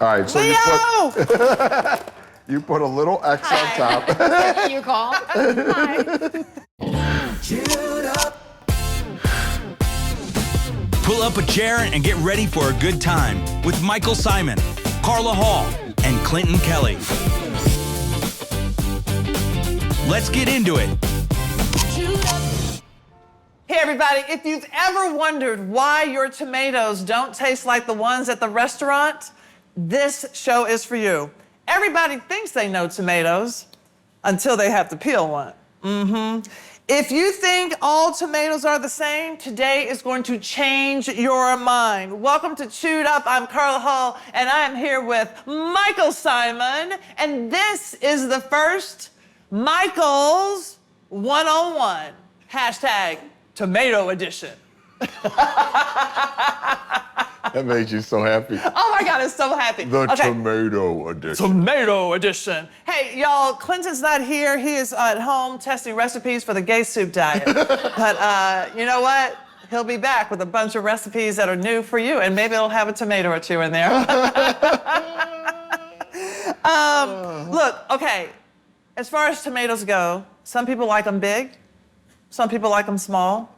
All right, so you put a little X on top. That's you call. Hi. Pull up a chair and get ready for a good time with Michael Symon, Carla Hall, and Clinton Kelly. Let's get into it. Hey everybody, if you've ever wondered why your tomatoes don't taste like the ones at the restaurant, this show is for you. Everybody thinks they know tomatoes until they have to peel one. If you think all tomatoes are the same, today is going to change your mind. Welcome to Chewed Up. I'm Carla Hall, and I am here with Michael Symon, and this is the first Michael's 101. Hashtag Tomato Edition. That made you so happy. Oh my God, I'm so happy. The Tomato Edition. Tomato Edition. Hey, y'all, Clinton's not here. He is at home testing recipes for the gay soup diet. But you know what? He'll be back with a bunch of recipes that are new for you, and maybe it'll have a tomato or two in there. Look, okay, as far as tomatoes go, some people like them big, some people like them small,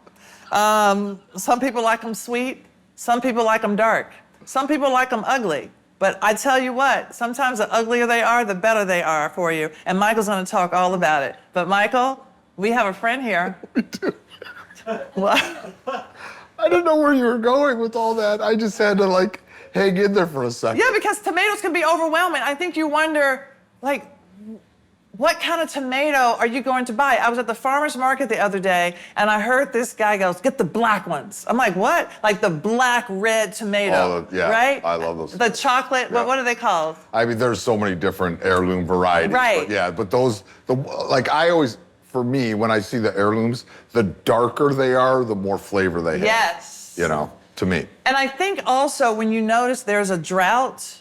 some people like them sweet, some people like them dark, some people like them ugly. But I tell you what, sometimes the uglier they are, the better they are for you. And Michael's gonna talk all about it. But Michael, we have a friend here. We do. What? I didn't know where you were going with all that. I just had to hang in there for a second. Yeah, because tomatoes can be overwhelming. I think you wonder, what kind of tomato are you going to buy? I was at the farmer's market the other day, and I heard this guy goes, get the black ones. I'm like, what? Like the black red tomato, yeah, right? I love those. The chocolate, Yeah. what are they called? I mean, there's so many different heirloom varieties. Right. But those, for me, when I see the heirlooms, the darker they are, the more flavor they have. Yes. To me. And I think also when you notice there's a drought,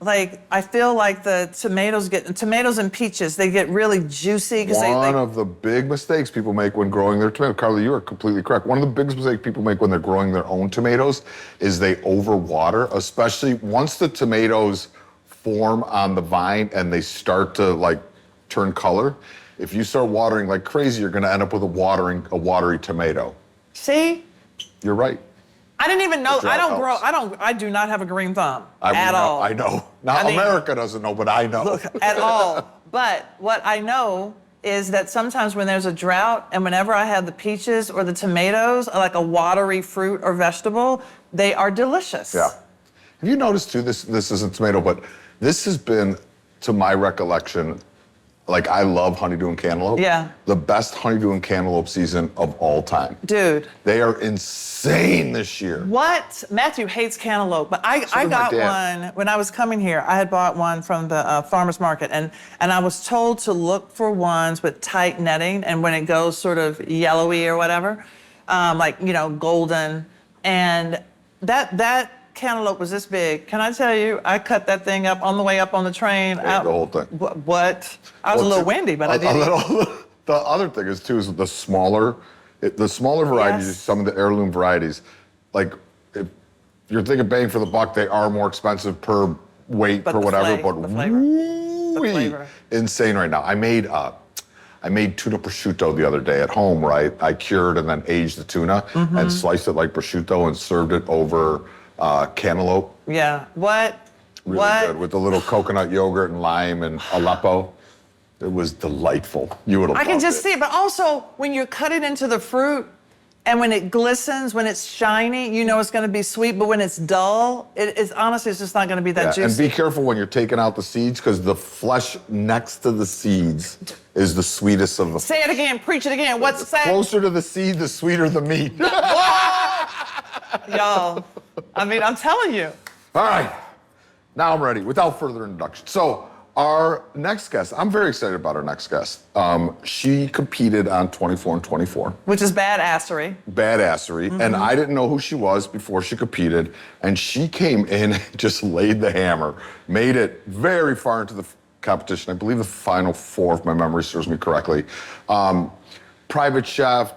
I feel like the tomatoes and peaches, they get really juicy. One of the big mistakes people make when growing their tomatoes, Carla, you are completely correct. One of the biggest mistakes people make when they're growing their own tomatoes is they overwater, especially once the tomatoes form on the vine and they start to turn color. If you start watering like crazy, you're gonna end up with a watery tomato. See? You're right. I didn't even know, Helps. I do not have a green thumb all. I know. Now, I mean, America doesn't know, but I know. Look, at all. But what I know is that sometimes when there's a drought and whenever I have the peaches or the tomatoes, like a watery fruit or vegetable, they are delicious. Yeah. Have you noticed too, this isn't tomato, but this has been, to my recollection, I love honeydew and cantaloupe. Yeah. The best honeydew and cantaloupe season of all time. Dude. They are insane this year. What? Matthew hates cantaloupe, but I got one when I was coming here. I had bought one from the farmer's market, and I was told to look for ones with tight netting, and when it goes sort of yellowy or whatever, golden, and that cantaloupe was this big. Can I tell you, I cut that thing up on the way up on the train. The whole thing. What? I was a little windy, but I did. The other thing is the smaller varieties, Yes. some of the heirloom varieties, if you're thinking bang for the buck, they are more expensive per weight, per whatever, but the flavor. Insane right now. I made tuna prosciutto the other day at home, right? I cured and then aged the tuna and sliced it like prosciutto and served it over cantaloupe. Yeah. What? Really good with a little coconut yogurt and lime and Aleppo. It was delightful. You would have I can loved just it. see it, but also when you cut it into the fruit and when it glistens, when it's shiny, you know it's going to be sweet, but when it's dull, it's just not going to be that juicy. And be careful when you're taking out the seeds because the flesh next to the seeds is the sweetest of the. Say it again, preach it again. What's that? Closer to the seed, the sweeter the meat. Y'all, I'm telling you. All right, now I'm ready without further introduction. So our next guest, I'm very excited about our next guest. She competed on 24 and 24. Which is badassery. Badassery. And I didn't know who she was before she competed. And she came in and just laid the hammer, made it very far into the competition. I believe the final four, if my memory serves me correctly. Private chef,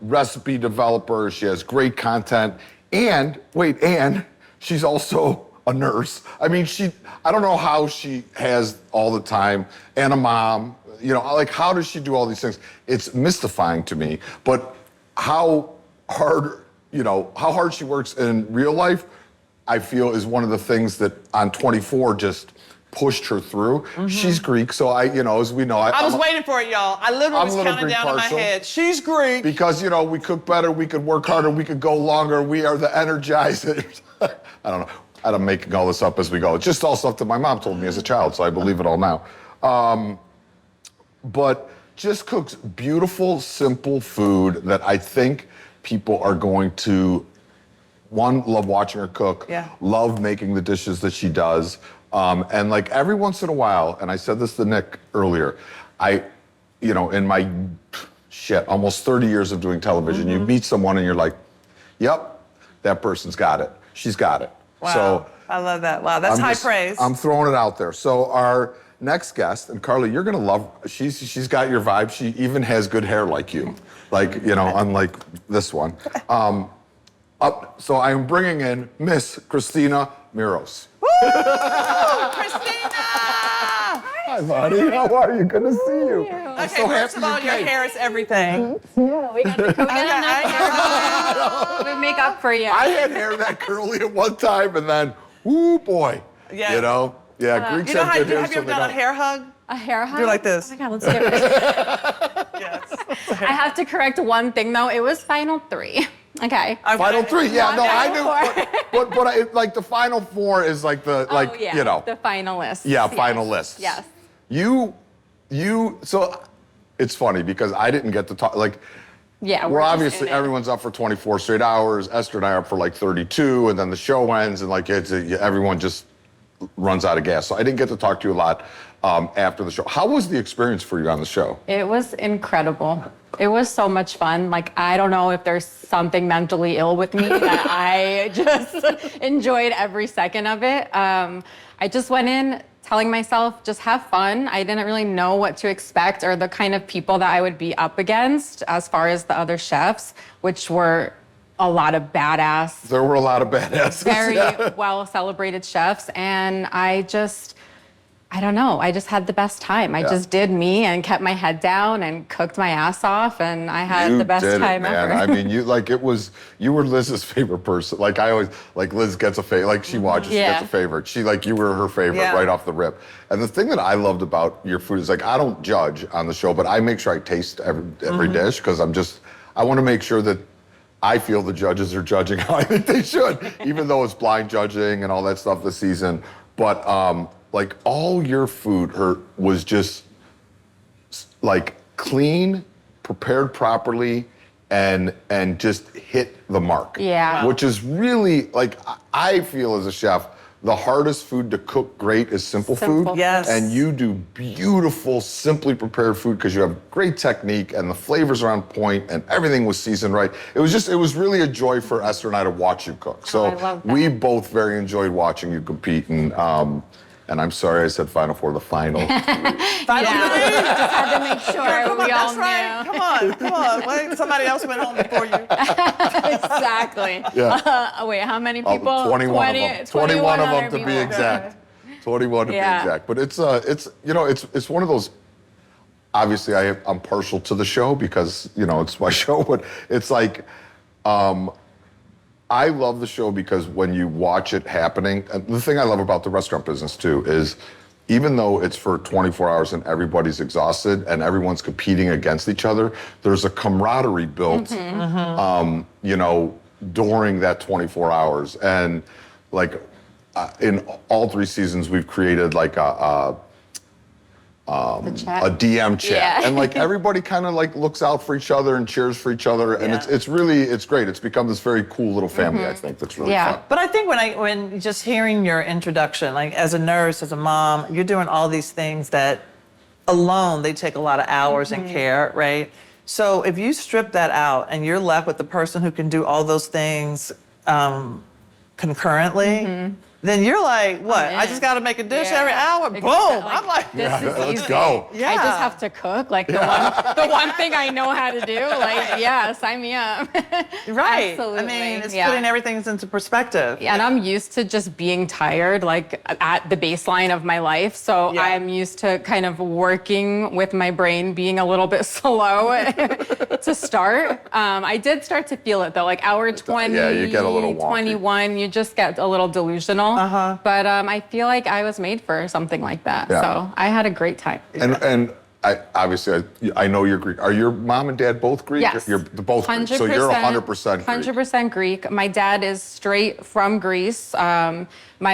recipe developer. She has great content. And she's also a nurse. I mean, I don't know how she has all the time, and a mom. You know, like, how does she do all these things? It's mystifying to me. But how hard she works in real life, I feel, is one of the things that on 24 just pushed her through. She's Greek, so as we know, I was waiting for it, y'all. I literally was counting Greek down in my partial. head. She's Greek. Because, we cook better, we could work harder, we could go longer, we are the energizers. I don't know. I'm making all this up as we go. It's just all stuff that my mom told me as a child, so I believe it all now. But just cooks beautiful, simple food that I think people are going to, one, love watching her cook, love making the dishes that she does. And like every once in a while, and I said this to Nick earlier, in my almost 30 years of doing television, you meet someone and you're like, yep, that person's got it. She's got it. Wow. So I love that. Wow, that's high praise. I'm throwing it out there. So our next guest, and Carla, you're gonna love, she's got your vibe. She even has good hair like you. Like, unlike this one. So I'm bringing in Miss Christina Miros. Woo! Christina! Hi, buddy. How are you? Good to see you. Okay, first of all, your hair is everything. Yeah, we got to make up for you. I had hair that curly at one time, and then, ooh, boy. Yeah. Greeks have good hair. Have you ever done a hair hug? A hair hug? Do like this. Oh my God, let's get it. Yes. I have to correct one thing though. It was final 3. Okay. Final 3, yeah, no, I knew, Four. but like the final 4 is like the, Oh, yeah. The finalists. Yeah, Yes. finalists. Yes. So it's funny because I didn't get to talk, like, Yeah, we're just obviously, in it. everyone's up for 24 straight hours. Esther and I are up for like 32, and then the show ends, and like everyone just runs out of gas. So I didn't get to talk to you a lot after the show. How was the experience for you on the show? It was incredible. It was so much fun. Like, I don't know if there's something mentally ill with me that I just enjoyed every second of it. I just went in telling myself, just have fun. I didn't really know what to expect or the kind of people that I would be up against as far as the other chefs, which were a lot of badass, There were a lot of badasses. very well celebrated chefs. And I don't know, I just had the best time. I just did me and kept my head down and cooked my ass off, and I had the best time ever. I mean, you were Liz's favorite person. Like, I always, like, Liz gets a favorite, like, she watches, she gets a favorite. You were her favorite right off the rip. And the thing that I loved about your food is, like, I don't judge on the show, but I make sure I taste every dish, because I want to make sure that I feel the judges are judging how I think they should, even though it's blind judging and all that stuff this season. But, like, all your food was just like clean, prepared properly, and just hit the mark. Yeah. Which is really, like, I feel as a chef, the hardest food to cook great is simple food. Yes. And you do beautiful, simply prepared food because you have great technique and the flavors are on point and everything was seasoned right. It was really a joy for Esther and I to watch you cook. So I love that. we both very enjoyed watching you compete, and I'm sorry I said Final Four, the final. Final Yeah. three? Just had to make sure Come on, we all that's right. knew. Come on. Wait, somebody else went home before you. Exactly. Yeah. Wait, how many people? 21 of them. 21 of them to be exact. 21 to be Yeah. exact. But it's one of those. Obviously, I'm partial to the show because it's my show. But it's like, I love the show because when you watch it happening, and the thing I love about the restaurant business too is, even though it's for 24 hours and everybody's exhausted and everyone's competing against each other, there's a camaraderie built, during that 24 hours. And like in all 3 seasons, we've created like a DM chat, Yeah. and like everybody kind of like looks out for each other and cheers for each other, and it's great. It's become this very cool little family. I think that's really fun. But I think when just hearing your introduction, like as a nurse, as a mom, you're doing all these things that alone they take a lot of hours and care, right? So if you strip that out and you're left with the person who can do all those things concurrently, then you're like, what? I'm I in. just got to make a dish Yeah. every hour? Exactly. Boom. I'm like, this is let's easy. go. Yeah. I just have to cook, like the one thing I know how to do. Like, yeah, sign me up. right. Absolutely. I mean, it's yeah. putting everything into perspective. Yeah, and I'm used to just being tired, like at the baseline of my life. So Yeah. I'm used to kind of working with my brain being a little bit slow to start. I did start to feel it though, like hour 20, Yeah, you get a little wonky. 21, you just get a little delusional. But I feel like I was made for something like that. Yeah. So I had a great time. And I obviously I know you're Greek. Are your mom and dad both Greek? Yes. You're both Greek. So you're 100% Greek. 100% Greek. My dad is straight from Greece. My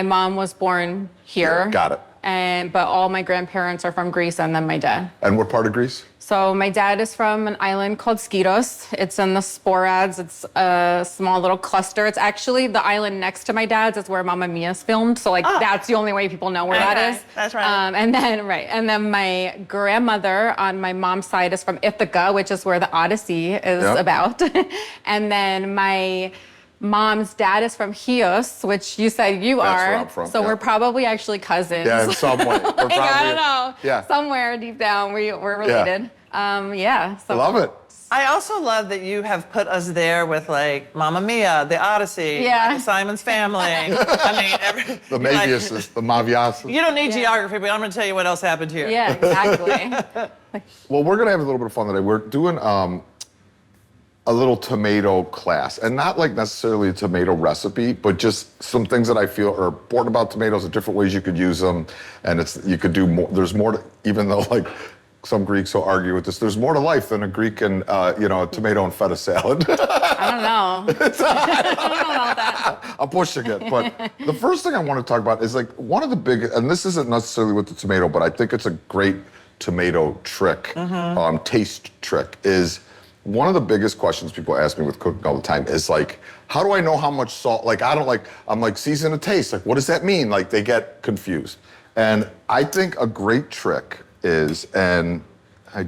mom was born here. Yeah, got it. But all my grandparents are from Greece, and then my dad. And what part of Greece? So my dad is from an island called Skiros. It's in the Sporades. It's a small little cluster. It's actually the island next to my dad's. It's where Mamma Mia's filmed. So that's the only way people know where that is. That's right. And then my grandmother on my mom's side is from Ithaca, which is where the Odyssey is Yep. about. And then my mom's dad is from Chios, which you said you That's are. where I'm from, so yeah. we're probably actually cousins. Yeah, in some way. We're probably, I don't know. Yeah. Somewhere deep down, we're related. So Love it. I also love that you have put us there with like Mamma Mia, the Odyssey, Yeah. Michael Simon's Family. I mean, The you're like, Maviuses, the Maviases. you don't need geography, but I'm going to tell you what else happened here. Yeah, exactly. Well, we're gonna have a little bit of fun today. We're doing a little tomato class, and not like necessarily a tomato recipe, but just some things that I feel are important about tomatoes, the different ways you could use them, and you could do more. There's more to, even though like some Greeks will argue with this, there's more to life than a Greek and a tomato and feta salad. I don't know. I don't know about that. I'm pushing it, but the first thing I want to talk about is like one of the big, and this isn't necessarily with the tomato, but I think it's a great tomato trick, taste trick, is one of the biggest questions people ask me with cooking all the time is like, how do I know how much salt? Like, I'm like, season to taste. Like, what does that mean? Like, they get confused. And I think a great trick is, and I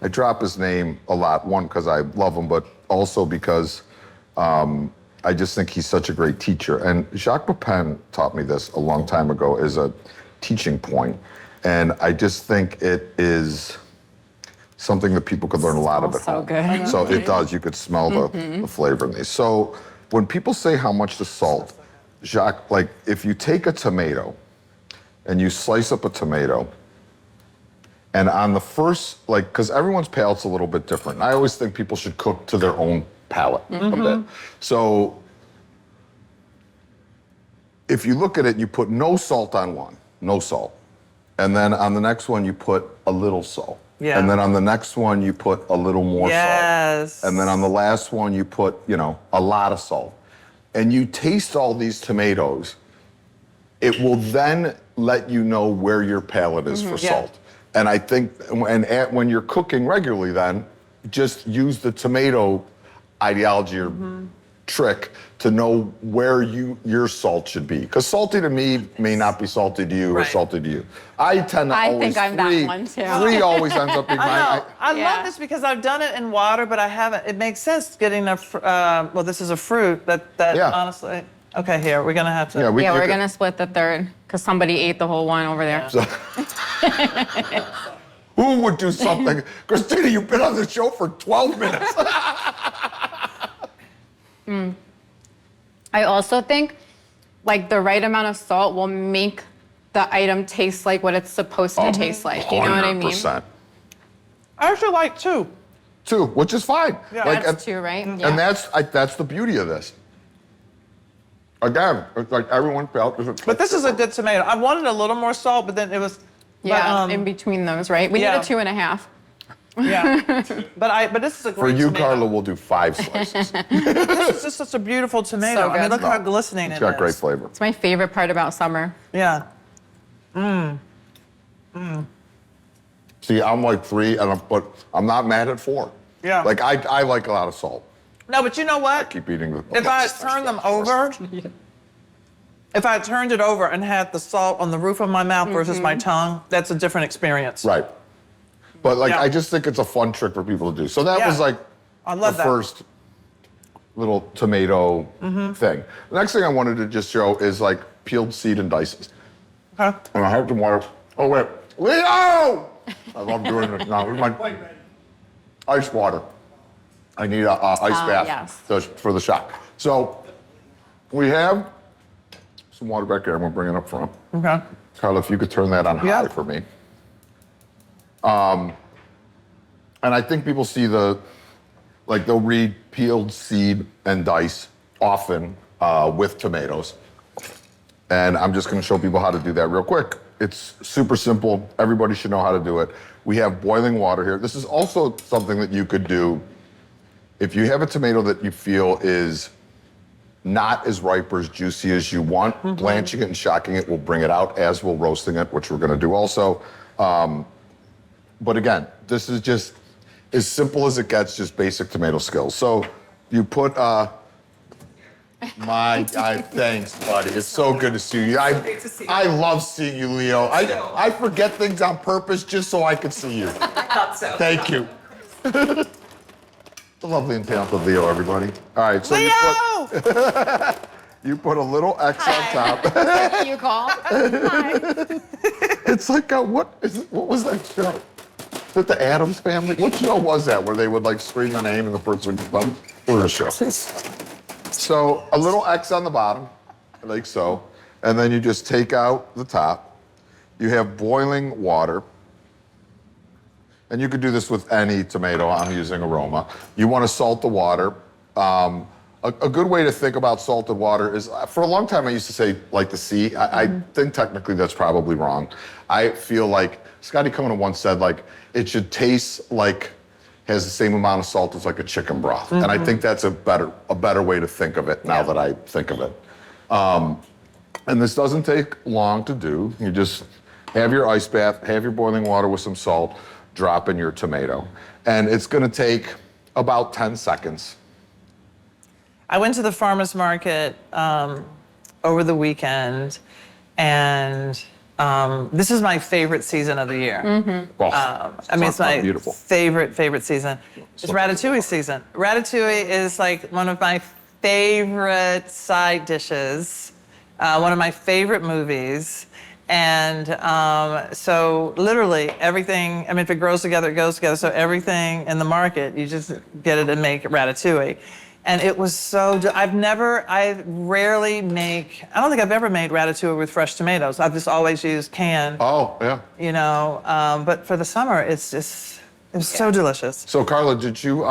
drop his name a lot, one, because I love him, but also because I just think he's such a great teacher. And Jacques Pepin taught me this a long time ago as a teaching point. And I just think it is something that people could learn a lot of at So home. good. So it does. You could smell the flavor in these. So when people say how much the salt, Jacques, like if you take a tomato and you slice up a tomato, and on the first, like, because everyone's palate's a little bit different. And I always think people should cook to their own palate a bit. So if you look at it, you put no salt on one, no salt. And then on the next one, you put a little salt. Yeah. And then on the next one, you put a little more Yes. salt. And then on the last one, you put, a lot of salt. And you taste all these tomatoes, it will then let you know where your palate is for Yeah. salt. And I think, when you're cooking regularly then, just use the tomato ideology or trick to know where your salt should be. Because salty to me may not be salty to you or Right. salty to you. I tend to I always, think I'm that one too. 3 always ends up being I mine. know. I Yeah. love this because I've done it in water, but I haven't. It makes sense getting well, this is a fruit that Yeah. honestly. Okay, here we're gonna have to. Yeah, Yeah, you we're could- gonna split the third because somebody ate the whole one over there. Who would do something? Christina, you've been on the show for 12 minutes. I also think like the right amount of salt will make the item taste like what it's supposed to taste like. You know what I mean? 100%. I actually like two. 2, which is fine. Yeah. That's 2, right? Yeah. And that's the beauty of this. Again, it's like everyone felt. But this is a good tomato. I wanted a little more salt, but then it was. Yeah, but, in between those, right? We yeah. need a 2.5. Yeah. but this is a For great you, tomato. Carla, we'll do 5 slices. This is just such a beautiful tomato. So I mean, good. look how glistening It's it is. got great flavor. It's my favorite part about summer. Yeah. See, I'm like 3, but I'm not mad at 4. Yeah. Like I like a lot of salt. No, but you know what? Keep eating the. If I had turned them over, if I had turned it over and had the salt on the roof of my mouth versus my tongue, that's a different experience. Right. But like, Yeah. I just think it's a fun trick for people to do. So that Yeah. was like I love the that. first little tomato thing. The next thing I wanted to just show is like peeled seed and dices. Okay. And I have some water. Oh, wait. Leo! I love doing this now. Here's my ice water. I need a ice bath yes. for the shock. So we have some water back there. I'm going to bring it up front. Okay. Carla, if you could turn that on high for me. And I think people see they'll read peeled seed and dice often with tomatoes. And I'm just going to show people how to do that real quick. It's super simple. Everybody should know how to do it. We have boiling water here. This is also something that you could do if you have a tomato that you feel is not as ripe or as juicy as you want. Blanching it and shocking it will bring it out, as will roasting it, which we're going to do also. But again, this is just as simple as it gets, just basic tomato skills. So you put, thanks, buddy. It's so good to see you. I love seeing you, Leo. I forget things on purpose just so I can see you. I thought so. Thank you. The lovely and talented Leo, everybody. All right, so Leo! you put a little X on top. You call? Hi. It's like what was that show? Is it the Addams Family? What show was that where they would like scream the name and the person would come? What was the show? So a little X on the bottom, like so, and then you just take out the top. You have boiling water, and you could do this with any tomato. I'm using aroma. You want to salt the water. A good way to think about salted water is, for a long time I used to say like the sea. I think technically that's probably wrong. I feel like Scotty Conan once said like it should taste like has the same amount of salt as like a chicken broth. And I think that's a better way to think of it now that I think of it. And this doesn't take long to do. You just have your ice bath, have your boiling water with some salt, drop in your tomato. And it's gonna take about 10 seconds. I went to the farmer's market over the weekend, and this is my favorite season of the year. It's my beautiful. favorite season. It's Ratatouille season. Ratatouille is like one of my favorite side dishes, one of my favorite movies. And so literally everything, if it grows together, it goes together. So everything in the market, you just get it and make ratatouille. And it was so, I rarely make, I don't think I've ever made ratatouille with fresh tomatoes. I've just always used canned. Oh, yeah. You know, but for the summer, it was so delicious. So Carla, did you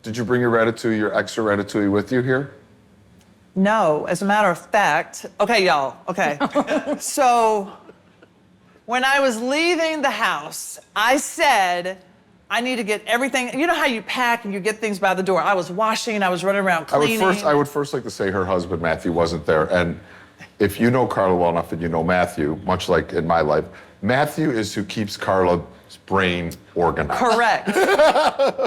bring your ratatouille, your extra ratatouille with you here? No, as a matter of fact, okay, y'all, okay. So when I was leaving the house, I said, I need to get everything. You know how you pack and you get things by the door? I was washing, I was running around cleaning. I would first like to say her husband, Matthew, wasn't there. And if you know Carla well enough and you know Matthew, much like in my life, Matthew is who keeps Carla's brain organized. Correct.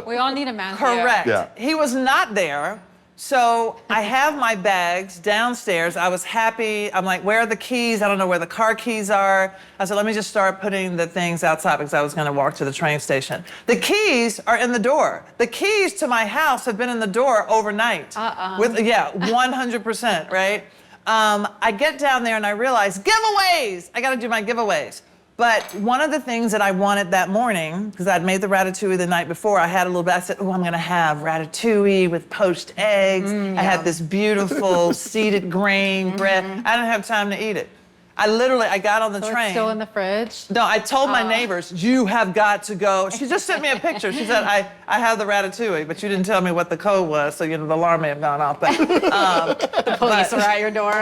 We all need a man. Correct. Yeah. He was not there. So I have my bags downstairs. I was happy. I'm like, where are the keys? I don't know where the car keys are. I said, let me just start putting the things outside because I was going to walk to the train station. The keys are in the door. The keys to my house have been in the door overnight. 100%, right? I get down there and I realize, giveaways! I got to do my giveaways. But one of the things that I wanted that morning, because I'd made the ratatouille the night before, I had a little bit, I said, oh, I'm gonna have ratatouille with poached eggs. I had this beautiful seeded grain bread. I didn't have time to eat it. I got on the train. It's still in the fridge? No, I told my neighbors, you have got to go. She just sent me a picture. She said, I have the ratatouille, but you didn't tell me what the code was, so the alarm may have gone off. But, the police are at your door.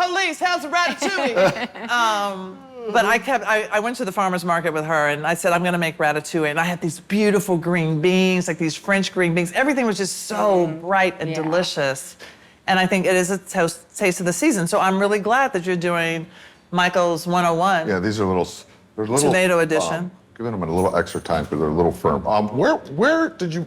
Police, how's the ratatouille? But I went to the farmer's market with her and I said, I'm gonna make ratatouille. And I had these beautiful green beans, like these French green beans. Everything was just so bright and delicious. And I think it is a taste of the season. So I'm really glad that you're doing Michael's 101. Yeah, they're little tomato edition. Giving them a little extra time because they're a little firm. Where'd you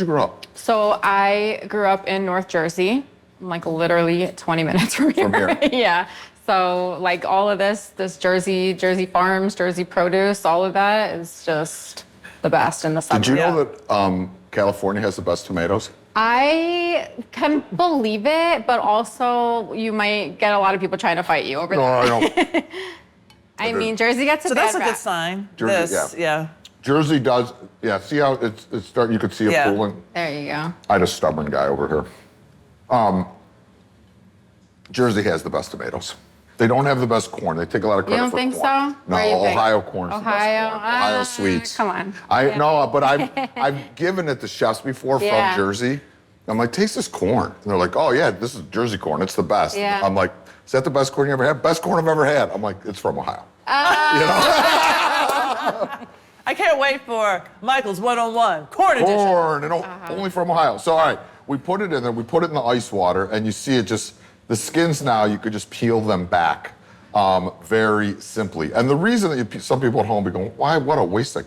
grow up? So I grew up in North Jersey, like literally 20 minutes from here. From here? Yeah. So like all of this Jersey farms, Jersey produce, all of that is just the best in the summer. Did you know that California has the best tomatoes? I can believe it, but also you might get a lot of people trying to fight you over No, that. I don't. I mean, Jersey gets a So bad that's a rap. good sign. Jersey, This, yeah. Jersey does, yeah, see how it's starting, you could see it Yeah. pooling? There you go. I had a stubborn guy over here. Jersey has the best tomatoes. They don't have the best corn. They take a lot of You credit don't for think corn. so? No, Where you think? Ohio corn's Ohio? the best corn. Ohio Ah, sweets. come on. No, but I've given it to chefs before Yeah. from Jersey. I'm like, taste this corn. And they're like, oh yeah, this is Jersey corn. It's the best. Yeah. I'm like, is that the best corn you ever had? Best corn I've ever had. I'm like, it's from Ohio. I can't wait for Michael's one-on-one corn edition. Corn, and only from Ohio. So all right, we put it in there. We put it in the ice water, and you see it just, the skins now, you could just peel them back very simply. And the reason that some people at home be going, why, what a waste of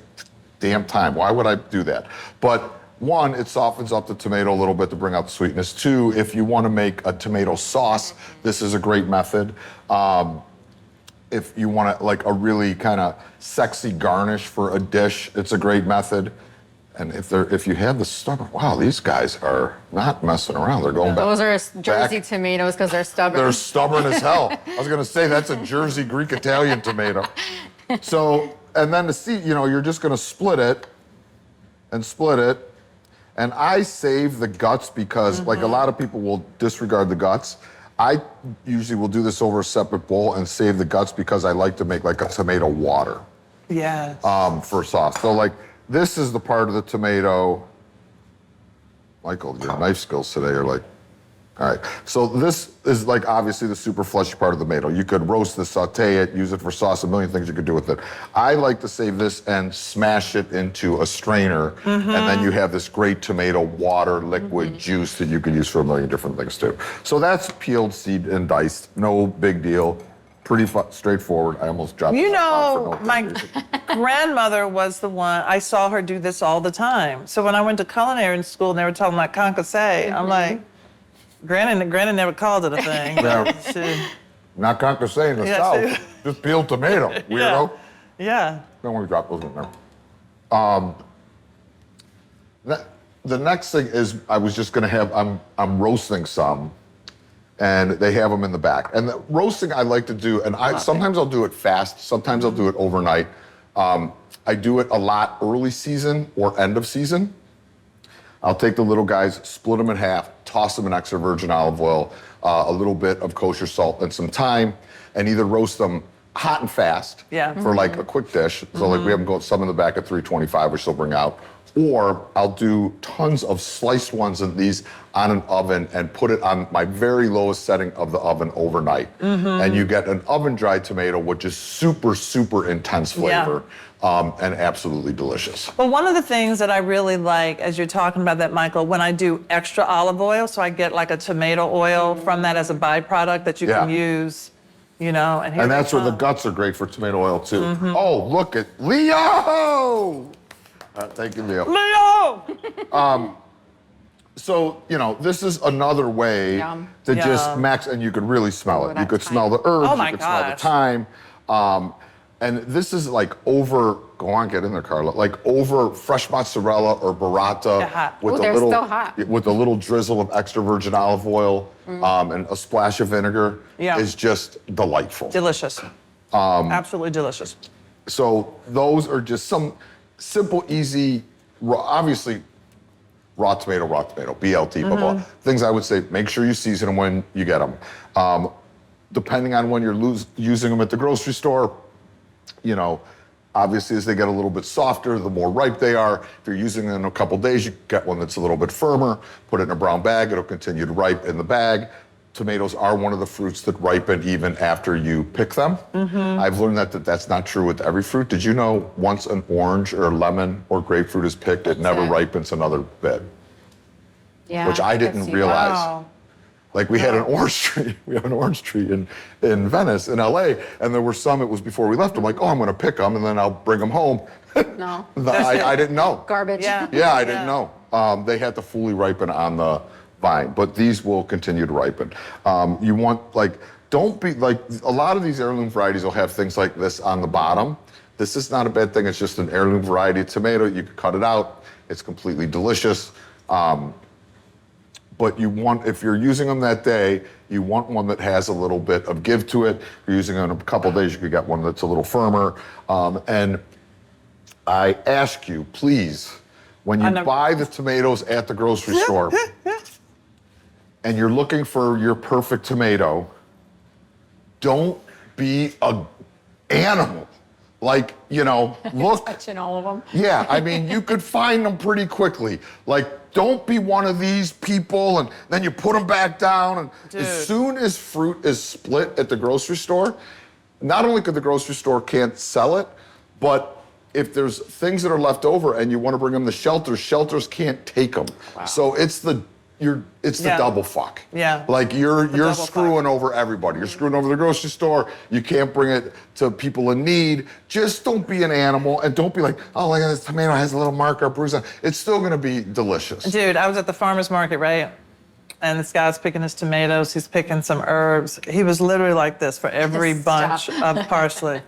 damn time. Why would I do that? But one, it softens up the tomato a little bit to bring out the sweetness. Two, if you want to make a tomato sauce, this is a great method. If you want to, like a really kind of sexy garnish for a dish, it's a great method. And if you have the stubborn, wow, these guys are not messing around. They're going back. Those are Jersey back. tomatoes because they're stubborn. They're stubborn as hell. I was gonna say that's a Jersey Greek Italian tomato. So, and then the seed, you're just gonna split it. And I save the guts because like a lot of people will disregard the guts. I usually will do this over a separate bowl and save the guts because I like to make like a tomato water Yes. for sauce. So like this is the part of the tomato. Michael, your knife skills today are like, all right. So this is like obviously the super fleshy part of the tomato. You could roast this, saute it, use it for sauce, a million things you could do with it. I like to save this and smash it into a strainer, and then you have this great tomato water, liquid juice that you could use for a million different things too. So that's peeled, seed, and diced. No big deal. Pretty straightforward. I almost dropped You my pot know, for no my reason. grandmother was the one, I saw her do this all the time. So when I went to culinary school and they were talking about concassé, I'm like, Granny never called it a thing. Yeah. She- Not concassé in the Yeah, South. Just peeled tomato, weirdo. yeah. Don't want to drop those in there. The next thing is I was just going to have, I'm roasting some, and they have them in the back. And the roasting I like to do, and sometimes I'll do it fast, sometimes I'll do it overnight. I do it a lot early season or end of season. I'll take the little guys, split them in half, toss them in extra virgin olive oil, a little bit of kosher salt and some thyme, and either roast them hot and fast for like a quick dish. So like we have them go some in the back at 325, which they'll bring out. Or I'll do tons of sliced ones of these on an oven and put it on my very lowest setting of the oven overnight. And you get an oven-dried tomato, which is super, super intense flavor and absolutely delicious. Well, one of the things that I really like, as you're talking about that, Michael, when I do extra olive oil, so I get like a tomato oil from that as a byproduct that you can use, and here And they that's where the come. guts are great for tomato oil too. Oh, look at Leo! Thank you, Leo. Leo! So, this is another way Yum. to just Yum. max, and you could really smell it. You that could thyme. smell the herbs, Oh my you could smell the gosh. thyme. And this is like over, go on, get in there, Carla, like over fresh mozzarella or burrata They're hot. with Ooh, a they're little still hot. with a little drizzle of extra virgin olive oil and a splash of vinegar Yeah. is just delightful. Delicious. Absolutely delicious. So those are just some simple, easy, obviously raw tomato, BLT, blah, blah. Things I would say, make sure you season them when you get them. Depending on when you're using them at the grocery store, obviously as they get a little bit softer, the more ripe they are. If you're using them in a couple days, you get one that's a little bit firmer, put it in a brown bag, it'll continue to ripen in the bag. Tomatoes are one of the fruits that ripen even after you pick them. I've learned that's not true with every fruit. Did you know once an orange or lemon or grapefruit is picked, it never it. ripens another bit, Yeah, which I didn't see. realize. Wow. Like we had an orange tree. We have an orange tree in Venice, in LA, and there were some, it was before we left. I'm like, oh, I'm gonna pick them and then I'll bring them home. No. I didn't know. Garbage. Yeah. Yeah, I didn't know. They had to fully ripen on the vine, but these will continue to ripen. You want, don't be, a lot of these heirloom varieties will have things like this on the bottom. This is not a bad thing. It's just an heirloom variety of tomato. You can cut it out. It's completely delicious. but you want, if you're using them that day, you want one that has a little bit of give to it. If you're using them in a couple of days, you could get one that's a little firmer. And I ask you, please, when you buy the tomatoes at the grocery store and you're looking for your perfect tomato, don't be an animal. Like, you know, look. Touching all of them. Yeah, I mean, you could find them pretty quickly. Like, don't be one of these people and then you put them back down. And as soon as fruit is split at the grocery store, not only could the grocery store can't sell it, but if there's things that are left over and you want to bring them to shelters can't take them. Wow. So it's the double fuck. Yeah. Like you're double screwing over everybody. You're screwing over the grocery store. You can't bring it to people in need. Just don't be an animal and don't be like, oh, look at this tomato has a little mark or bruise on it. It's still gonna be delicious. Dude, I was at the farmer's market, right? And this guy's picking his tomatoes. He's picking some herbs. He was literally like this for every bunch of parsley.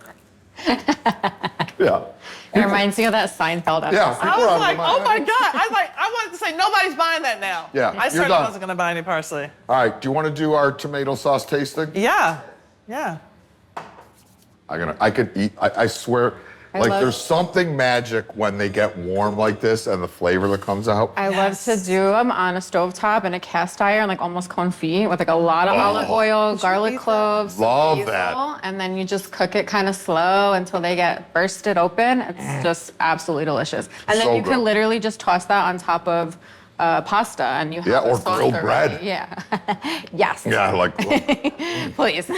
Yeah. It reminds me of that Seinfeld episode. Yeah. I was like, oh my God. I wanted to say, nobody's buying that now. Yeah, I you're certainly done. wasn't going to buy any parsley. All right, do you want to do our tomato sauce tasting? Yeah. I could eat, I swear, there's something magic when they get warm like this and the flavor that comes out. I love to do them on a stovetop in a cast iron, like almost confit, with like a lot of olive oil, garlic cloves, Love basil, that. and then you just cook it kind of slow until they get bursted open. It's just absolutely delicious. And then So you can good. literally just toss that on top of pasta, and you have Yeah, the or sauce grilled already. bread. Yeah. Yes. Yeah, like, Please.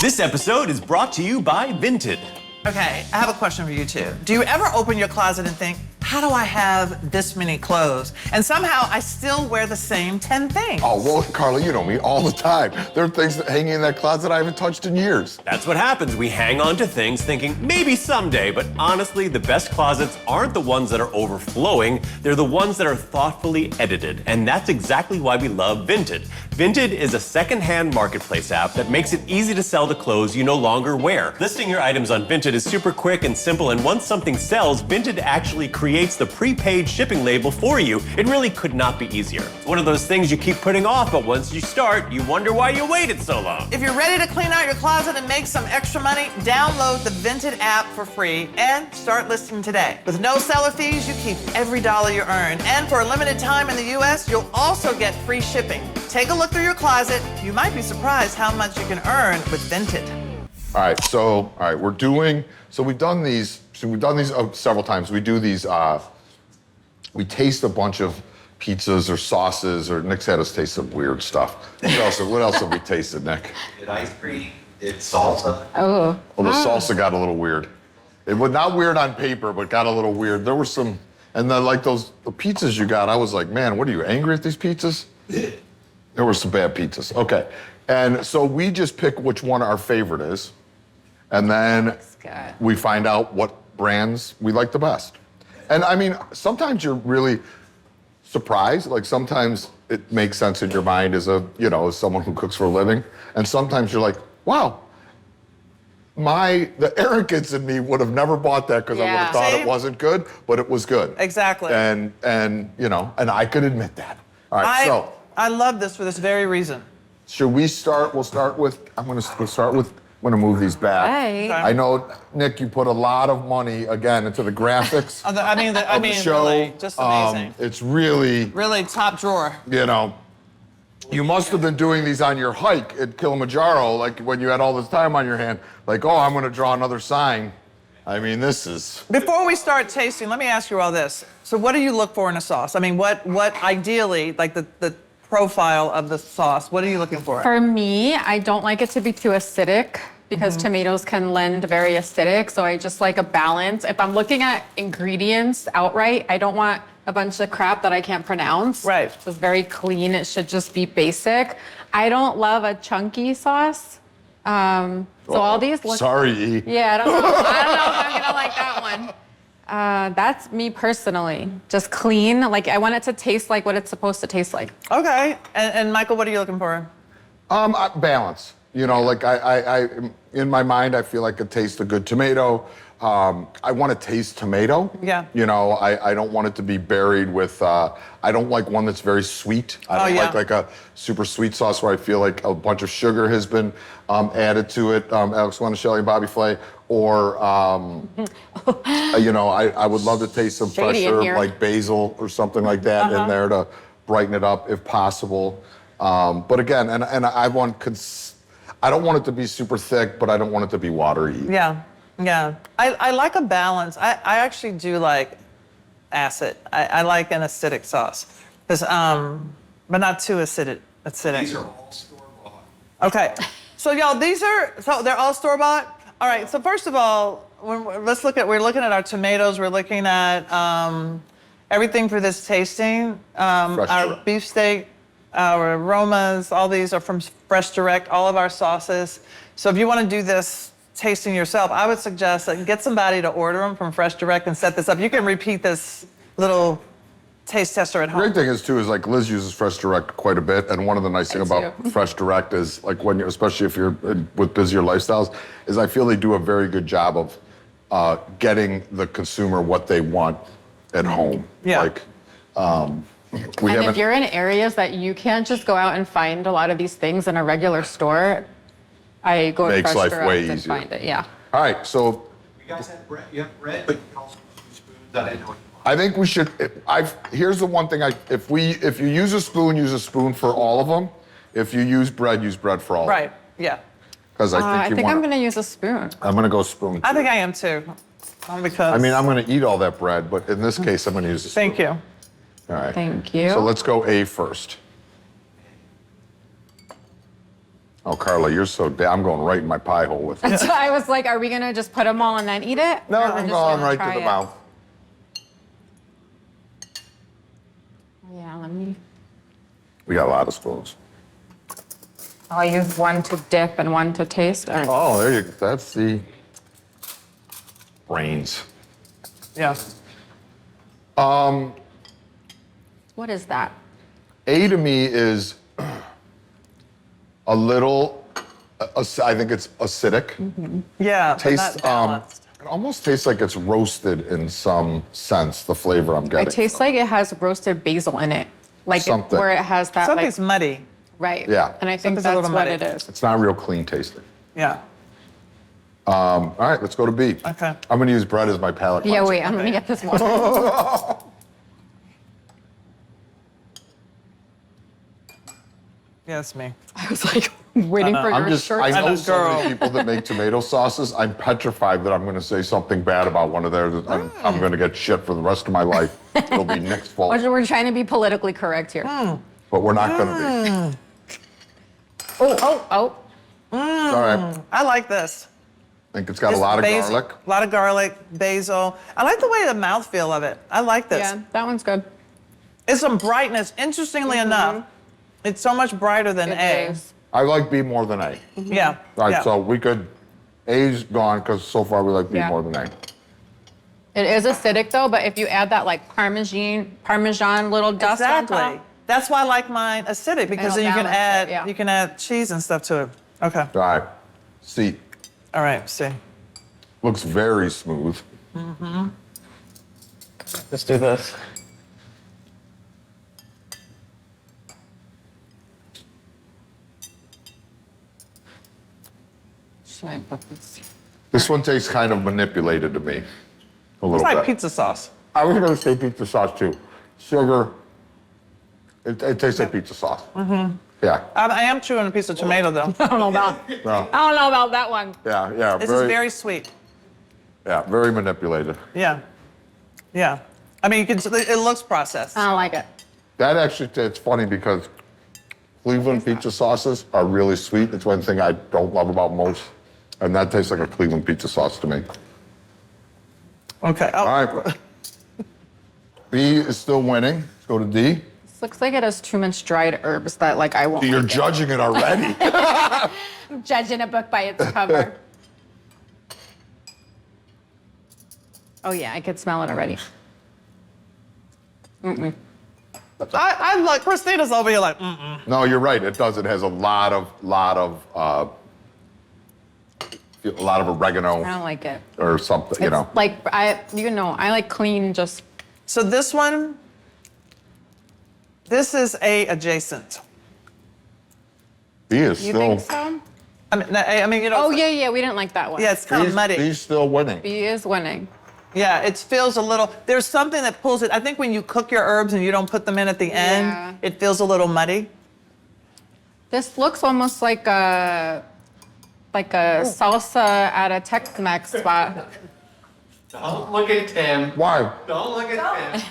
This episode is brought to you by Vinted. Okay, I have a question for you two. Do you ever open your closet and think, how do I have this many clothes? And somehow I still wear the same 10 things. oh, well, Carla, you know me all the time. There are things that hanging in that closet I haven't touched in years. That's what happens. We hang on to things thinking maybe someday, but honestly, the best closets aren't the ones that are overflowing. They're the ones that are thoughtfully edited. And that's exactly why we love Vinted. Vinted is a secondhand marketplace app that makes it easy to sell the clothes you no longer wear. Listing your items on Vinted is super quick and simple, and once something sells, Vinted actually creates the prepaid shipping label for you. It really could not be easier. It's one of those things you keep putting off, but once you start, you wonder why you waited so long. If you're ready to clean out your closet and make some extra money, download the Vinted app for free and start listing today. With no seller fees, you keep every dollar you earn. And for a limited time in the US, you'll also get free shipping. Take a look through your closet. You might be surprised how much you can earn with Vinted. All right, we've done these several times. We do these, we taste a bunch of pizzas or sauces, or Nick's had us taste some weird stuff. What else have we tasted, Nick? It's ice cream, it's salsa. Oh. Well, the salsa got a little weird. It was not weird on paper, but got a little weird. There were some, and then like the pizzas you got, I was like, man, what are you, angry at these pizzas? There were some bad pizzas. Okay. And so we just pick which one our favorite is. And then good. we find out what brands we like the best. And I mean, sometimes you're really surprised. Like sometimes it makes sense in your mind as as someone who cooks for a living. And sometimes you're like, wow, the arrogance in me would have never bought that because I would Yeah. have thought See? it wasn't good, but it was good. Exactly. And I could admit that. All right, I love this for this very reason. should we start? We'll start with, I'm gonna move these back. Hey. Okay. I know, Nick, you put a lot of money, again, into the graphics I mean, of the show. really, just amazing. It's really, Really top drawer. you must have been doing these on your hike at Kilimanjaro, like when you had all this time on your hand, like, oh, I'm gonna draw another sign. I mean, this is. Before we start tasting, let me ask you all this. So what do you look for in a sauce? I mean, what ideally, like the profile of the sauce, what are you looking for? For me, I don't like it to be too acidic because tomatoes can lend very acidic. So I just like a balance. If I'm looking at ingredients outright, I don't want a bunch of crap that I can't pronounce. Right. It's very clean. It should just be basic. I don't love a chunky sauce. So all these look. Sorry, E. Yeah, I don't know if I'm gonna like that one. That's me personally. Just clean. Like I want it to taste like what it's supposed to taste like. Okay. And Michael, what are you looking for? Balance. Like I in my mind, I feel like it tastes a good tomato. I want to taste tomato. Yeah. You know, I don't want it to be buried with, I don't like one that's very sweet. I don't like a super sweet sauce where I feel like a bunch of sugar has been added to it, Alex Shelly and Bobby Flay. Or, you know, I would love to taste some Shady in fresher, here. like basil or something like that in there to brighten it up if possible. But again, and I I don't want it to be super thick, but I don't want it to be watery. Yeah, yeah. I like a balance. I actually do like acid. I like an acidic sauce, but not too acidic. These are all store-bought. Okay, so y'all, they're all store-bought? All right, so first of all, we're looking at our tomatoes, we're looking at everything for this tasting. Our Direct. beefsteak, our aromas, all these are from Fresh Direct, all of our sauces. So if you want to do this tasting yourself, I would suggest that get somebody to order them from Fresh Direct and set this up. You can repeat this little taste tester at The home. great thing is too is like Liz uses Fresh Direct quite a bit, and one of the nice things about Fresh Direct is like when you, especially if you're with busier lifestyles, is I feel they do a very good job of getting the consumer what they want at home. Yeah. Like, And haven't- if you're in areas that you can't just go out and find a lot of these things in a regular store, I go to Makes Fresh life Direct way and easier. find it. Yeah. All right, so You guys have bread, you have bread, but you can also use spoons. I didn't know what you I think we should. Here's the one thing. If you use a spoon for all of them. If you use bread for all. Right, yeah. Because I I think think you I'm want. going to use a spoon. I'm gonna go spoon. I too. think I am too. Because I mean, I'm gonna eat all that bread, but in this case, I'm gonna use a spoon. Thank you. All right. Thank you. So let's go A first. Oh, Carla, you're so I'm going right in my pie hole with it. So I was like, are we going to just put them all and then eat it? No, Or we're I'm just going gonna right try to the it? mouth. Yeah, let me. We got a lot of spoons. I'll use one to dip and one to taste. All right. Oh, there you go. That's the brains. Yeah. What is that? A to me is a little. I think it's acidic. Yeah. but Tastes. not balanced. It almost tastes like it's roasted in some sense. The flavor I'm getting. It tastes like it has roasted basil in it. Like Something. where it has that Something's like, muddy. right. Yeah. And I think Something's a that's little what muddy. it is. It's not real clean tasting. Yeah. All right, let's go to B. Okay. I'm gonna use bread as my palate Yeah, cleanser. wait, I'm going to get this one. Yeah, it's me. I was like waiting for I'm your just. shirt. I know a so girl. many people that make tomato sauces. I'm petrified that I'm going to say something bad about one of theirs. I'm going to get shit for the rest of my life. It'll be Nick's fault, We're trying to be politically correct here. but we're not going to be. Oh. All right. I like this. I think it's got a Just lot of basil- garlic. A lot of garlic, basil. I like the way the mouthfeel of it. I like this. Yeah, that one's good. It's some brightness. Interestingly enough, it's so much brighter than It A. is. I like B more than A. Yeah. All right, yeah. so we could. A's gone because so far we like B Yeah. more than A. It is acidic though, but if you add that like Parmesan little dust on Exactly. top. That's why I like mine acidic because It'll then you can balance add it, yeah. you can add cheese and stuff to it. Okay. All right. C. All right. See. Looks very smooth. Let's do this. Should I put this? This one tastes kind of manipulated to me. A little It's like bit. pizza sauce. I was going to say pizza sauce too. Sugar. It tastes like pizza sauce. Mm-hmm. Yeah. I am chewing a piece of tomato though. I don't know about. No. I don't know about that one. Yeah. This is very sweet. Yeah. Very manipulated. Yeah. Yeah. I mean, you can. It looks processed. I don't like it. That actually, it's funny because Cleveland pizza sauces are really sweet. It's one thing I don't love about most, and that tastes like a Cleveland pizza sauce to me. Okay. Oh, All right. B is still winning. Let's go to D. This looks like it has too much dried herbs that like I won't. You're like it. judging it already. I'm judging a book by its cover. Oh yeah, I could smell it already. I like Christina's over here like. Mm-mm. No, you're right. It does. It has a lot of a lot of I oregano don't like it. or something, you It's know. like I like clean. Just So this one, this is a adjacent. B is you still, think so? I mean, you know. Oh yeah, we didn't like that one. Yeah, it's kind of muddy. B's still winning. B is winning. Yeah, it feels a little. There's something that pulls it. I think when you cook your herbs and you don't put them in at the end, Yeah. it feels a little muddy. This looks almost like a salsa at a Tex-Mex spot. Don't look at Tim. Why? Don't look at Tim.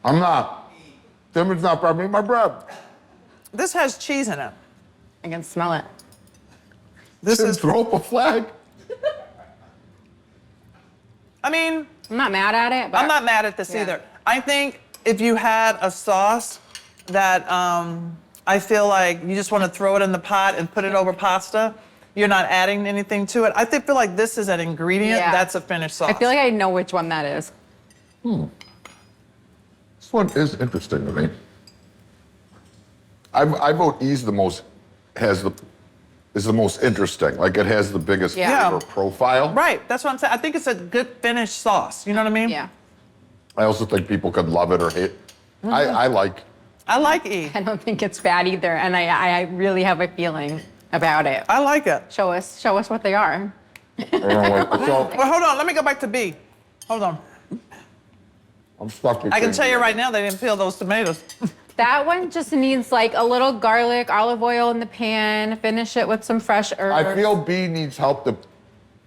I'm not. Tim is not grabbing my bread. This has cheese in it. I can smell it. This Tim, is. throw up a flag. I mean, I'm not mad at it, but I'm not mad at this Yeah. either. I think if you had a sauce that I feel like you just want to throw it in the pot and put it over pasta, you're not adding anything to it. Feel like this is an ingredient. Yeah. That's a finished sauce. I feel like I know which one that is. This one is interesting to me. I vote E's the most, is the most interesting. Like it has the biggest Yeah. flavor profile. Right. That's what I'm saying. I think it's a good finished sauce. You know what I mean? Yeah. I also think people could love it or hate. I like. I like E. I don't think it's bad either, and I really have a feeling about it. I like it. Show us what they are. I don't know what, so Well, hold on. Let me go back to B. Hold on. I'm stuck. I can tell you right now, they didn't peel those tomatoes. That one just needs like a little garlic, olive oil in the pan, finish it with some fresh herbs. I feel B needs help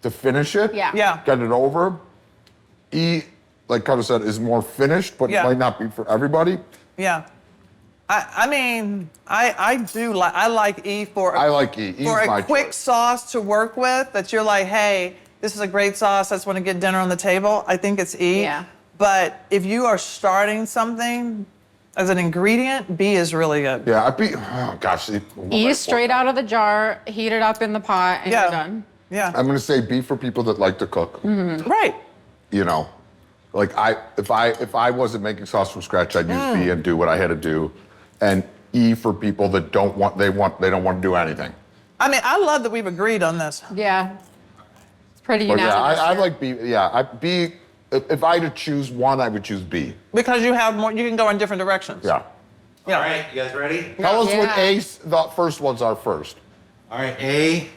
to finish it. Yeah. Yeah. Get it over. E, like Carla said, is more finished, but Yeah. it might not be for everybody. Yeah. I mean, I do like, I like E for I like E. E's for my a quick choice. sauce to work with that you're like, hey, this is a great sauce. I just want to get dinner on the table. I think it's E. Yeah. But if you are starting something as an ingredient, B is really good. Yeah, I'd be, oh gosh. E straight out of the jar, heat it up in the pot, and Yeah. you're done. Yeah. I'm gonna say B for people that like to cook. Right. You know, like if I wasn't making sauce from scratch, I'd use B and do what I had to do, and E for people that they don't want to do anything. I mean, I love that we've agreed on this. Yeah. It's pretty But yeah, unanimous. I here. like B. Yeah, B. If I had to choose one, I would choose B. Because you have more, you can go in different directions. Yeah. Yeah. All right, you guys ready? Tell us what Yeah. the first ones are first. All right, A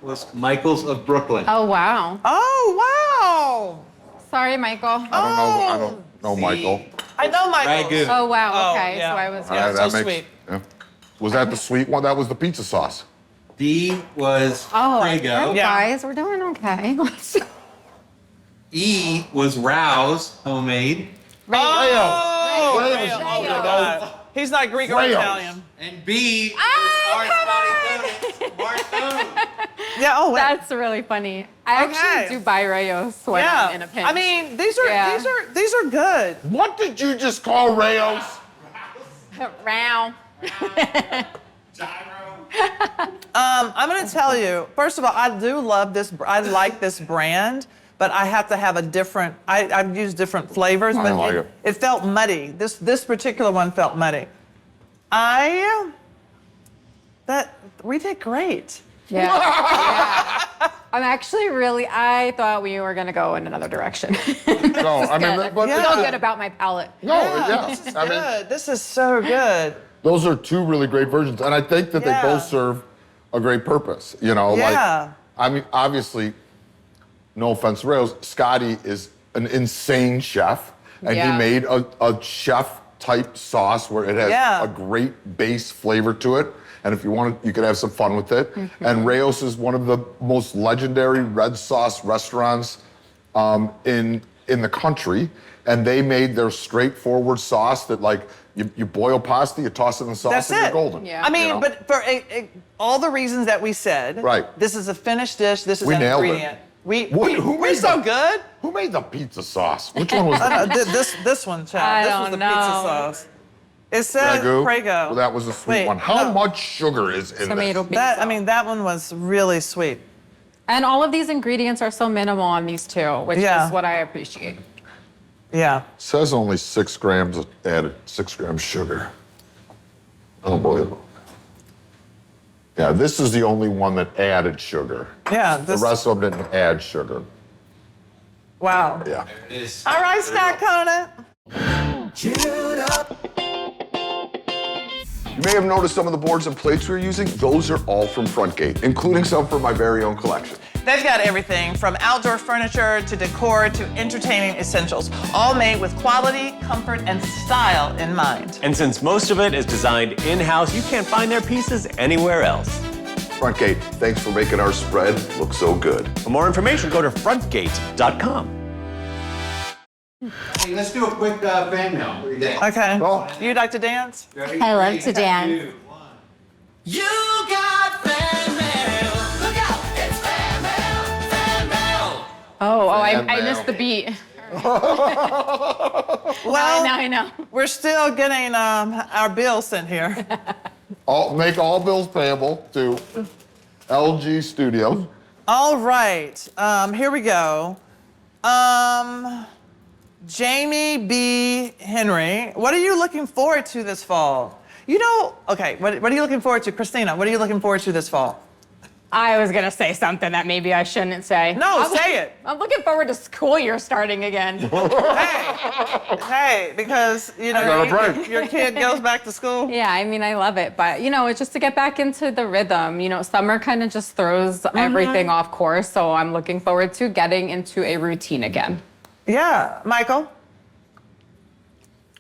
was Michael's of Brooklyn. Oh wow. Oh, wow. Sorry, Michael. I don't know, C. Michael. I know Michael. Ragu. Oh wow. Oh, Okay. yeah. So I was. All right, so that makes. sweet. Yeah. Was that the sweet one? That was the pizza sauce. D was Oh, Prego. Yeah. guys, we're doing okay. E was Rouse, homemade. Oh, Rails. Rails. Oh, my God. He's not Greek or Rails. Italian. And B Ah, was our Spotty Donuts. Yeah, oh, wait. That's really funny. I Okay. actually do buy Rayos when I'm in a pinch. I mean, these are Yeah. these are good. What did you just call Rails? round. I'm gonna tell you. First of all, I do love this. I like this brand, but I have to have a different. I've used different flavors, I but like it. it felt muddy. This particular one felt muddy. We did great. Yeah. Yeah. I'm actually I thought we were gonna go in another direction. No, I mean, Good. but I feel good about my palate. no, yeah. This is I mean, good. This is so good. those are two really great versions, and I think that Yeah. they both serve a great purpose. You know, Yeah. like I mean, obviously, no offense to Rails, Scotty is an insane chef, and Yeah. he made a chef type sauce where it has Yeah. a great base flavor to it. And if you want, you could have some fun with it. Mm-hmm. And Rayos is one of the most legendary red sauce restaurants in the country. And they made their straightforward sauce that, like, you boil pasta, you toss it in the sauce, That's and you're it. golden. Yeah. I mean, you know? but for all the reasons that we said, Right. This is a finished dish. This is We an nailed it. ingredient. Who We're made so the- good. Who made the pizza sauce? Which one was that? This one, Chad. I This was don't the pizza know. sauce. It says Prego? Prego. Well, that was a sweet Wait, one. How no. much sugar is in Tomato this? pizza. That one was really sweet. And all of these ingredients are so minimal on these two, which Yeah. is what I appreciate. Yeah. Says only 6 grams added, 6 grams sugar. Oh boy. Yeah, this is the only one that added sugar. Yeah, The rest of them didn't add sugar. wow. Yeah. It is. All right, Scott Conant. You may have noticed some of the boards and plates we're using. Those are all from Frontgate, including some from my very own collection. They've got everything from outdoor furniture to decor to entertaining essentials, all made with quality, comfort, and style in mind. And since most of it is designed in-house, you can't find their pieces anywhere else. Frontgate, thanks for making our spread look so good. For more information, go to frontgate.com. Hey, let's do a quick fan mail. What do you think? Okay. Oh. You'd like to dance? Ready? I love Three, to dance. 2, 1. You got fan mail. Look out, it's fan mail, fan mail. I missed the beat. Well, Now I know. we're still getting our bill sent here. Make all bills payable to LG Studios. All right, here we go. Jamie B. Henry, what are you looking forward to this fall? You know, okay, what are you looking forward to? Christina, what are you looking forward to this fall? I was gonna say something that maybe I shouldn't say. No, say it. I'm looking forward to school year starting again. Hey, because, you know, Got a break. your kid goes back to school. Yeah, I mean, I love it, but it's just to get back into the rhythm. Summer kind of just throws everything off course, so I'm looking forward to getting into a routine again. Yeah, Michael?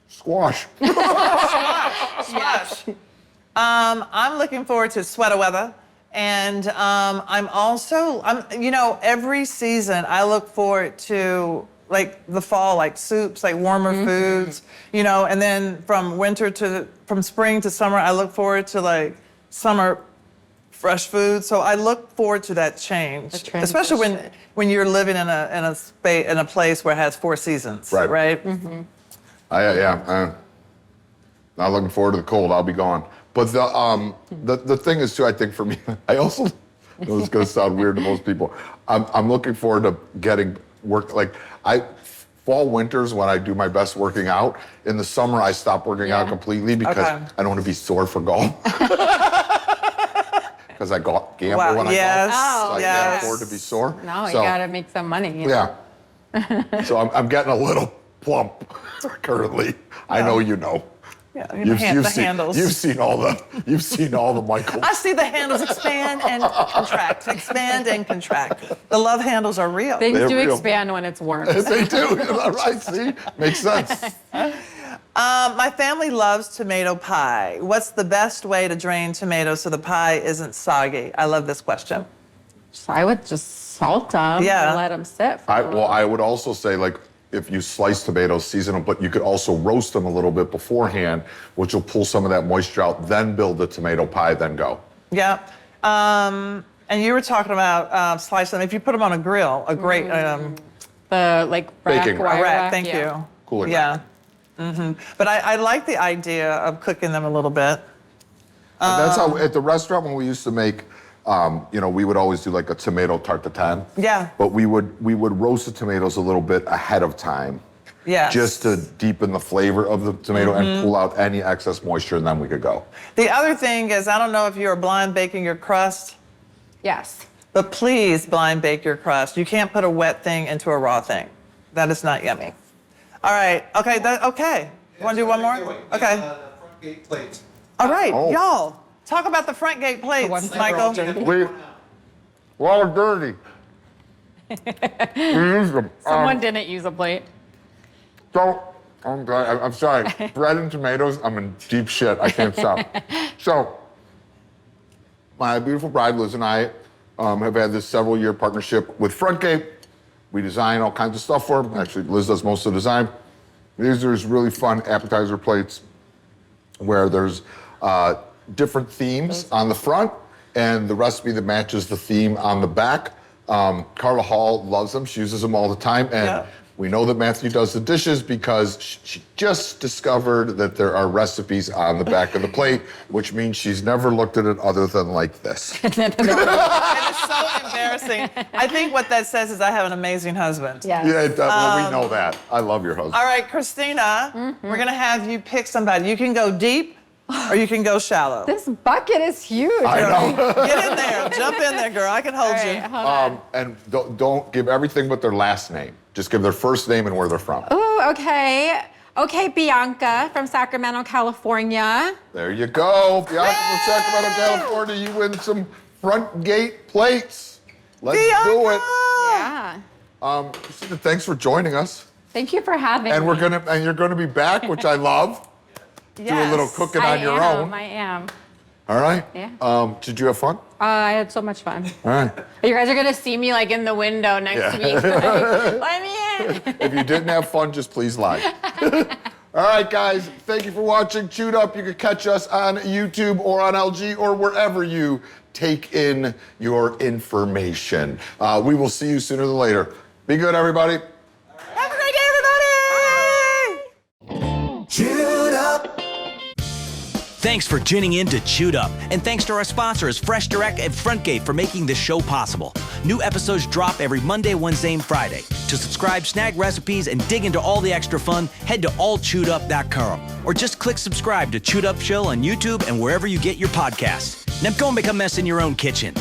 Squash. Smash. I'm looking forward to sweater weather. And every season I look forward to like the fall, like soups, like warmer foods, and then from spring to summer, I look forward to like summer fresh food. So I look forward to that change, especially when you're living in a place where it has 4 seasons, Right. right? Mm-hmm. Not looking forward to the cold. I'll be gone. But the thing is too, I think for me, I also, this is going to sound weird to most people. I'm looking forward to getting work. Like fall, winters when I do my best working out. In the summer, I stop working out completely because I don't want to be sore for golf. Because I gamble when I golf. So I can't afford to be sore. No, you So, gotta make some money. Yeah. So I'm getting a little plump currently. I know you know. Yeah, the handles. You've seen all the Michael. I see the handles expand and contract, expand and contract. The love handles are real. Things They're do real. expand when it's warm. They do. Right? See, makes sense. My family loves tomato pie. What's the best way to drain tomatoes so the pie isn't soggy? I love this question. So I would just salt them Yeah. and let them sit for a little. I would also say if you slice tomatoes, season them, but you could also roast them a little bit beforehand, which will pull some of that moisture out, then build the tomato pie, then go. Yeah. And you were talking about slicing them. If you put them on a grill, a great The rack Baking wire rack. Thank yeah. you. Cooler Yeah. But I like the idea of cooking them a little bit. That's how at the restaurant when we used to make, we would always do like a tomato tarte tatin. Yeah. But we would roast the tomatoes a little bit ahead of time. Yes. Just to deepen the flavor of the tomato and pull out any excess moisture, and then we could go. The other thing is, I don't know if you're blind baking your crust, Yes. but please blind bake your crust. You can't put a wet thing into a raw thing. That is not yummy. All right. Okay. Okay. Want to do one more? Okay. The front gate plates. All right, Oh. y'all. Talk about the front gate plates, ones that are Michael. all dirty. We're all dirty. We use them. Someone didn't use a plate. I'm sorry. Bread and tomatoes, I'm in deep shit. I can't stop. So, my beautiful bride, Liz, and I have had this several-year partnership with Frontgate. We design all kinds of stuff for them. Actually, Liz does most of the design. These are really fun appetizer plates where there's different themes on the front and the recipe that matches the theme on the back. Carla Hall loves them. She uses them all the time. And Yeah. we know that Matthew does the dishes because she just discovered that there are recipes on the back of the plate, which means she's never looked at it other than like this. It is so embarrassing. I think what that says is I have an amazing husband. Yes. Yeah, we know that. I love your husband. All right, Christina, we're going to have you pick somebody. You can go deep or you can go shallow. This bucket is huge. I know. Get in there. Jump in there, girl. I can hold All right, you. hold on. And don't give everything but their last name. Just give their first name and where they're from. Ooh, okay. Okay, Bianca from Sacramento, California. There you go. Bianca from Sacramento, California. You win some front gate plates. Let's do it. Yeah. Christina, thanks for joining us. Thank you for having And me. you're gonna be back, which I love. Do a little Yes. cooking on your own. I am. All right. Yeah. Did you have fun? I had so much fun. All right. You guys are gonna see me like in the window next Yeah. week. Like, let me in. If you didn't have fun, just please lie. All right, guys. Thank you for watching Chewed Up. You can catch us on YouTube or on LG or wherever you take in your information. We will see you sooner than later. Be good, everybody. Have a great day, everybody. Chewed up. Thanks for tuning in to Chewed Up, and thanks to our sponsors Fresh Direct and Frontgate for making this show possible. New episodes drop every Monday, Wednesday, and Friday. To subscribe, snag recipes, and dig into all the extra fun, head to allchewedup.com or just click subscribe to Chewed Up Show on YouTube and wherever you get your podcasts. Now go make a mess in your own kitchen.